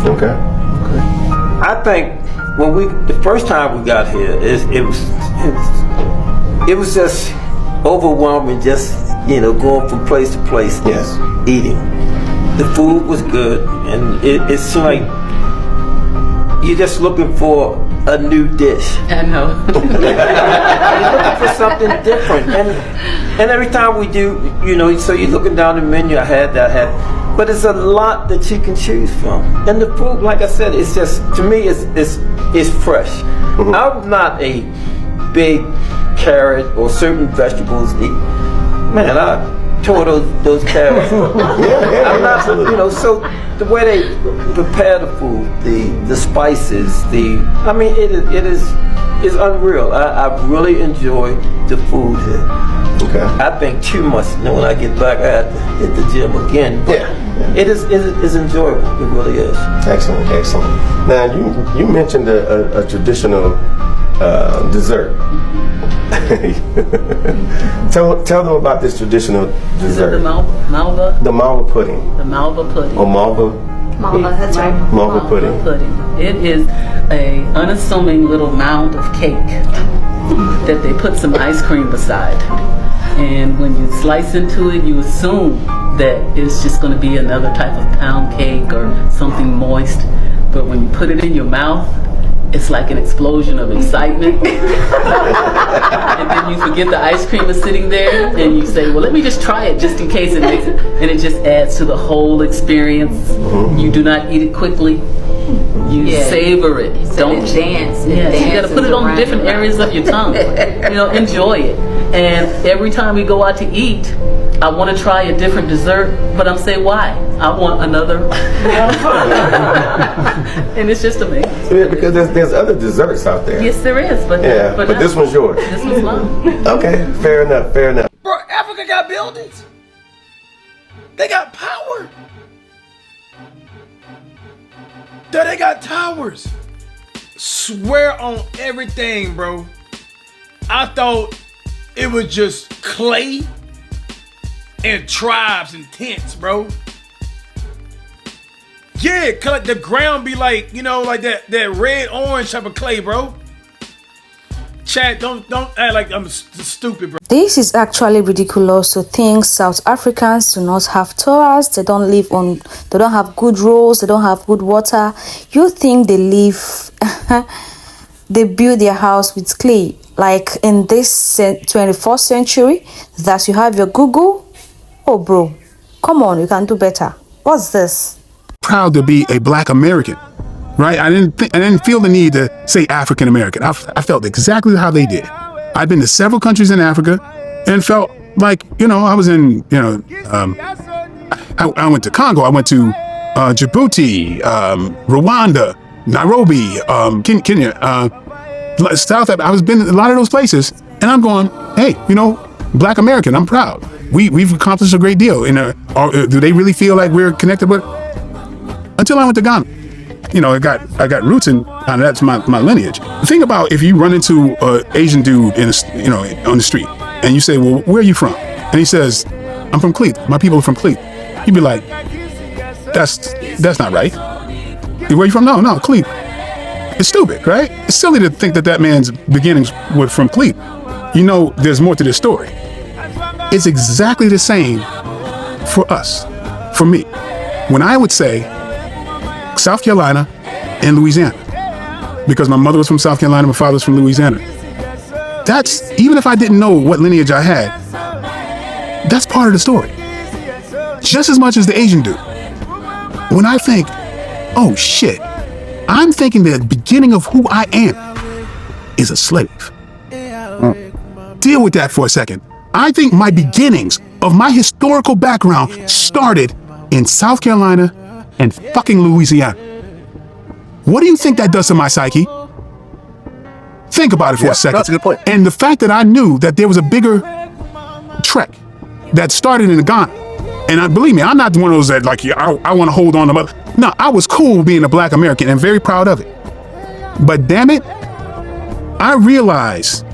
Okay. I think when the first time we got here, it was just overwhelming. Just going from place to place, Yes. eating. The food was good, and it seemed like you're just looking for a new dish. I know. You're looking for something different, and every time we do, so you're looking down the menu. I had that, but it's a lot that you can choose from, and the food, like I said, it's just, to me, it's fresh. Mm-hmm. I'm not a big carrot or certain vegetables. Man, I tore those carrots. I'm not, so the way they prepare the food, the spices, it's unreal. I really enjoy the food here. Okay. I think too much. When I get back, I have to hit the gym again. But it is enjoyable. It really is. Excellent. Now you mentioned a traditional dessert. Tell them about this traditional dessert. Is it the malva? The malva pudding. The malva pudding. Or malva. Malva, that's right. Malva pudding. It is a unassuming little mound of cake that they put some ice cream beside. And when you slice into it, you assume that it's just going to be another type of pound cake or something moist. But when you put it in your mouth, it's like an explosion of excitement. And then you forget the ice cream is sitting there and you say, well, let me just try it just in case it makes it. And it just adds to the whole experience. You do not eat it quickly. You savor it. Don't dance. Yes, you got to put it on different areas of your tongue. Enjoy it. And every time we go out to eat, I want to try a different dessert, but I'm saying, why? I want another. And it's just amazing. Yeah, because there's other desserts out there. Yes, there is, but this one's yours. This one's mine. Okay, fair enough. Bro, Africa got buildings. They got power. They got towers. Swear on everything, bro. I thought it was just clay and tribes and tents, bro. Yeah, cause the ground be like, like that red orange type of clay, bro. Chat, don't act like I'm stupid, bro. This is actually ridiculous to think South Africans do not have towers, they don't have good roads, they don't have good water. You think they build their house with clay, like in this 21st century, that you have your Google? Oh bro, come on, you can do better. What's this? Proud to be a Black American, right? I didn't feel the need to say African American. I felt exactly how they did. I've been to several countries in Africa and felt like, I was in, I went to Congo, I went to Djibouti, Rwanda, Nairobi, Kenya, South Africa. I was been in a lot of those places, and I'm going, hey, Black American, I'm proud. We've accomplished a great deal. Do they really feel like we're connected with? Until I went to Ghana. I got roots in Ghana. That's my lineage. Think about if you run into an Asian dude on the street, and you say, well, where are you from? And he says, I'm from Cleet. My people are from Cleet. You'd be like, that's not right. Where are you from? No, Cleet. It's stupid, right? It's silly to think that man's beginnings were from Cleet. There's more to this story. It's exactly the same for us, for me. When I would say South Carolina and Louisiana, because my mother was from South Carolina, my father was from Louisiana. That's, even if I didn't know what lineage I had, that's part of the story. Just as much as the Asian do. When I think, oh shit, I'm thinking the beginning of who I am is a slave. Deal with that for a second. I think my beginnings of my historical background started in South Carolina and fucking Louisiana. What do you think that does to my psyche? Think about it for a second. That's a good point. And the fact that I knew that there was a bigger trek that started in Ghana. And believe me, I'm not one of those that I want to hold on to. No, I was cool being a Black American and very proud of it. But damn it, I realized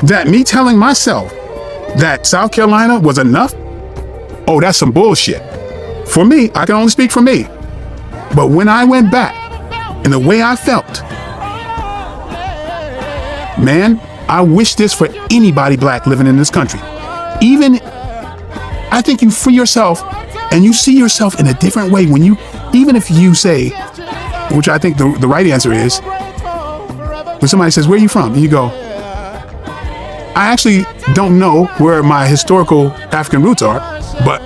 that me telling myself that South Carolina was enough, oh, that's some bullshit. For me, I can only speak for me. But when I went back and the way I felt, man, I wish this for anybody black living in this country. Even, I think you free yourself and you see yourself in a different way when you, even if you say, which I think the right answer is, when somebody says, where are you from? And you go, I actually don't know where my historical African roots are, but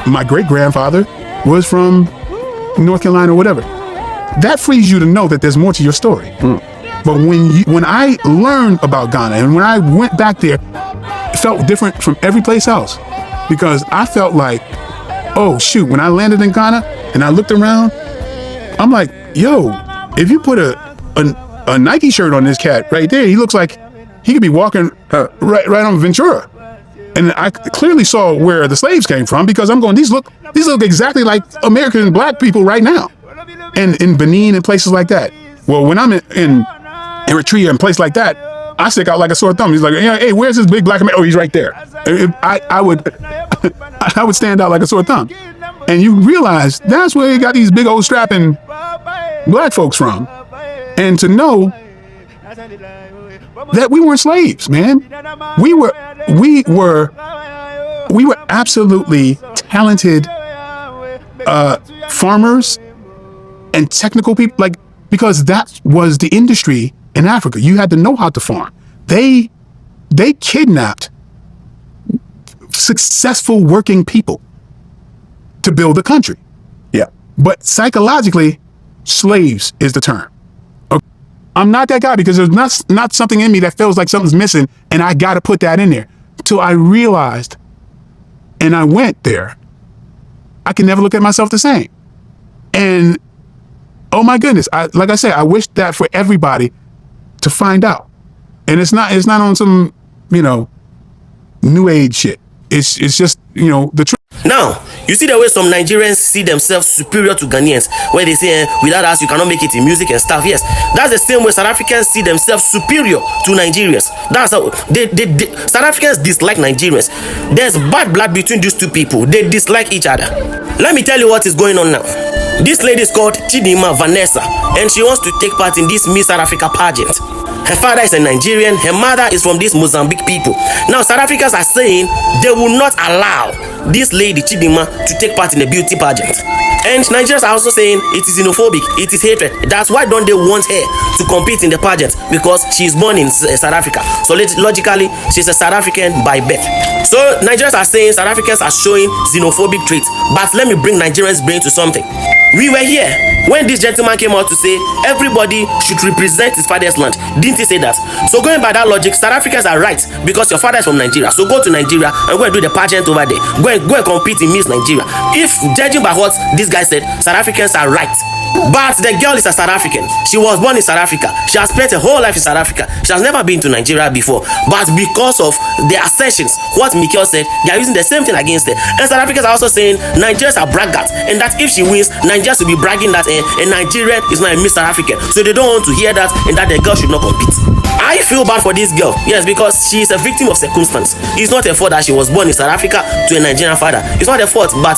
my great-grandfather was from North Carolina or whatever. That frees you to know that there's more to your story. But when I learned about Ghana and when I went back there, it felt different from every place else, because I felt like, oh shoot, when I landed in Ghana and I looked around, I'm like, yo, if you put a Nike shirt on this cat right there, he looks like he could be walking right on Ventura. And I clearly saw where the slaves came from, because I'm going, these look exactly like American black people right now. And in Benin and places like that. Well, when I'm in Eritrea and places like that, I stick out like a sore thumb. He's like, hey, where's this big black man? Oh, he's right there. I would stand out like a sore thumb. And you realize that's where you got these big old strapping black folks from. And to know that we weren't slaves, man. We were absolutely talented farmers and technical people, like, because that was the industry in Africa. You had to know how to farm. They kidnapped successful working people to build a country. Yeah. But psychologically, slaves is the term. Okay. I'm not that guy, because there's not something in me that feels like something's missing, and I got to put that in there. Till I realized, and I went there, I can never look at myself the same. And oh my goodness, like I said, I wish that for everybody to find out. And it's not on some, new age shit. It's just, the truth. Now, you see the way some Nigerians see themselves superior to Ghanaians, where they say, without us, you cannot make it in music and stuff. Yes, that's the same way South Africans see themselves superior to Nigerians. That's how South Africans dislike Nigerians. There's bad blood between these two people. They dislike each other. Let me tell you what is going on now. This lady is called Chidinma Vanessa, and she wants to take part in this Miss South Africa pageant. Her father is a Nigerian, her mother is from these Mozambique people. Now, South Africans are saying they will not allow this lady Chidinma to take part in the beauty pageant. And Nigerians are also saying it is xenophobic, it is hatred. That's why don't they want her to compete in the pageant, because she is born in South Africa. So logically, she's a South African by birth. So Nigerians are saying South Africans are showing xenophobic traits. But let me bring Nigerians' brain to something. We were here when this gentleman came out to say everybody should represent his father's land. Didn't he say that? So going by that logic, South Africans are right, because your father is from Nigeria. So go to Nigeria and go and do the pageant over there. Go and compete in Miss Nigeria. If judging by what this guy said, South Africans are right. But the girl is a South African. She was born in South Africa. She has spent her whole life in South Africa. She has never been to Nigeria before. But because of the assertions, what Mikel said, they are using the same thing against her. And South Africans are also saying Nigerians are braggarts, and that if she wins, Nigerians will be bragging that a Nigerian is not a Miss South African. So they don't want to hear that, and that the girl should not compete. I feel bad for this girl, yes, because she is a victim of circumstance. It's not her fault that she was born in South Africa to a Nigerian father. It's not her fault, but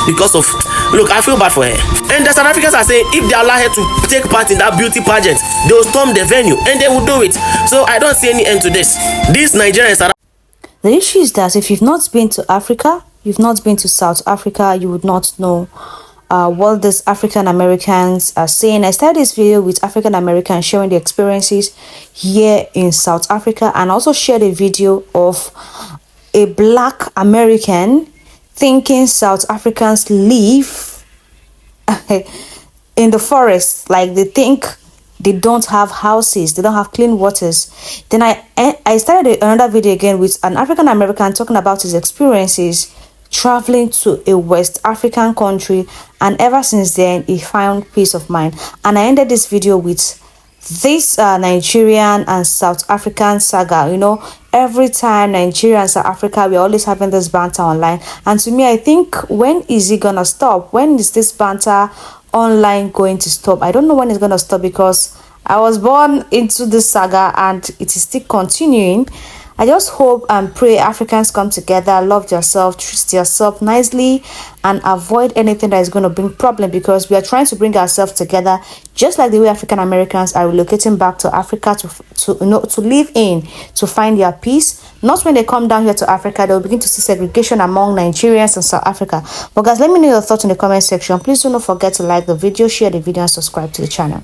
because of, look, I feel bad for her. And the South Africans are saying if they allow her to take part in that beauty pageant, they will storm the venue and they will do it. So I don't see any end to this. This Nigerian South. The issue is that if you've not been to Africa, you've not been to South Africa, you would not know what these African Americans are saying. I started this video with African Americans sharing their experiences here in South Africa, and also shared a video of a Black American thinking South Africans live in the forest. Like, they think they don't have houses, they don't have clean waters. Then I started another video again with an African American talking about his experiences traveling to a West African country, and ever since then he found peace of mind. And I ended this video with this Nigerian and South African saga. Every time Nigeria and South Africa, we're always having this banter online, and to me, I think, when is it gonna stop? When is this banter online going to stop? I don't know when it's gonna stop, because I was born into this saga and it is still continuing. I just hope and pray Africans come together, love yourself, treat yourself nicely, and avoid anything that is going to bring problem, because we are trying to bring ourselves together, just like the way African Americans are relocating back to Africa to live in, to find their peace. Not when they come down here to Africa, they'll begin to see segregation among Nigerians and South Africa. But guys, let me know your thoughts in the comment section. Please do not forget to like the video, share the video, and subscribe to the channel.